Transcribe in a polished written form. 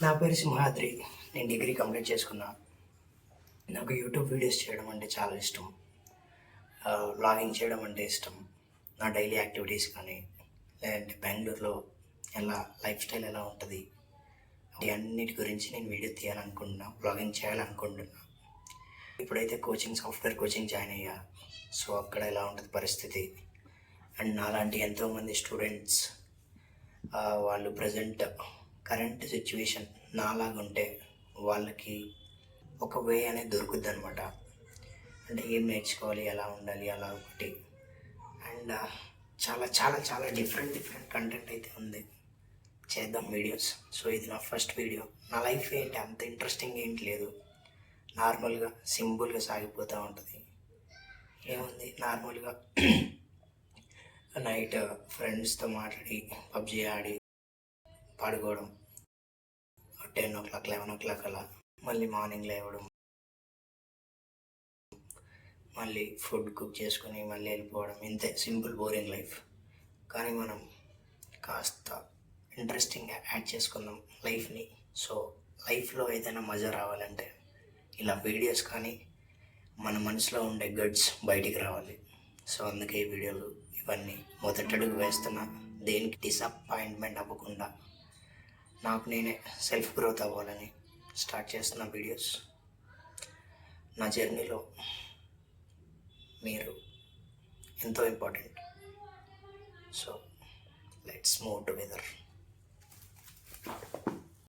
నా పేరు సింహాద్రి. నేను డిగ్రీ కంప్లీట్ చేసుకున్నా. నాకు యూట్యూబ్ వీడియోస్ చేయడం అంటే చాలా ఇష్టం. వ్లాగింగ్ చేయడం అంటే ఇష్టం. నా డైలీ యాక్టివిటీస్ కానీ, లేదంటే బెంగళూరులో లైఫ్ స్టైల్ ఎలా ఉంటుంది, అన్నిటి గురించి నేను వీడియో తీయాలనుకుంటున్నా, వ్లాగింగ్ చేయాలనుకుంటున్నా. ఇప్పుడైతే సాఫ్ట్వేర్ కోచింగ్ జాయిన్ అయ్యా. సో అక్కడ ఎలా ఉంటుంది పరిస్థితి, అండ్ నాలాంటి ఎంతోమంది స్టూడెంట్స్ వాళ్ళు కరెంట్ సిచ్యువేషన్ నాలాగుంటే వాళ్ళకి ఒక వే అనేది దొరుకుద్ది అనమాట. అంటే ఏం నేర్చుకోవాలి, ఎలా ఉండాలి, అలా ఒకటి. అండ్ చాలా చాలా చాలా డిఫరెంట్ కంటెంట్ అయితే ఉంది. చేద్దాం వీడియోస్. సో ఇది నా ఫస్ట్ వీడియో. నా లైఫ్ ఏంటి అంత ఇంట్రెస్టింగ్ ఏంటి లేదు, నార్మల్గా సింపుల్గా సాగిపోతూ ఉంటుంది. ఏముంది, నార్మల్గా నైట్ ఫ్రెండ్స్తో మాట్లాడి పబ్జీ ఆడి పడుకోవడం, 10 o'clock 11 o'clock అలా, మళ్ళీ మార్నింగ్ లేవడం, మళ్ళీ ఫుడ్ కుక్ చేసుకొని మళ్ళీ వెళ్ళిపోవడం. ఇంతే సింపుల్ బోరింగ్ లైఫ్. కానీ మనం కాస్త ఇంట్రెస్టింగ్గా యాడ్ చేసుకుందాం లైఫ్ని. సో లైఫ్లో ఏదైనా మజా రావాలంటే ఇలా వీడియోస్ కానీ మన మనసులో ఉండే గడ్స్ బయటికి రావాలి. సో అందుకే ఈ వీడియోలు ఇవన్నీ మొదటడుగు వేస్తున్నా. దేనికి డిసప్పాయింట్మెంట్ అవ్వకుండా నాకు నేనే సెల్ఫ్ గ్రోత్ అవ్వాలని స్టార్ట్ చేస్తున్న వీడియోస్. నా జర్నీలో మీరు ఎంతో important. So let's move together.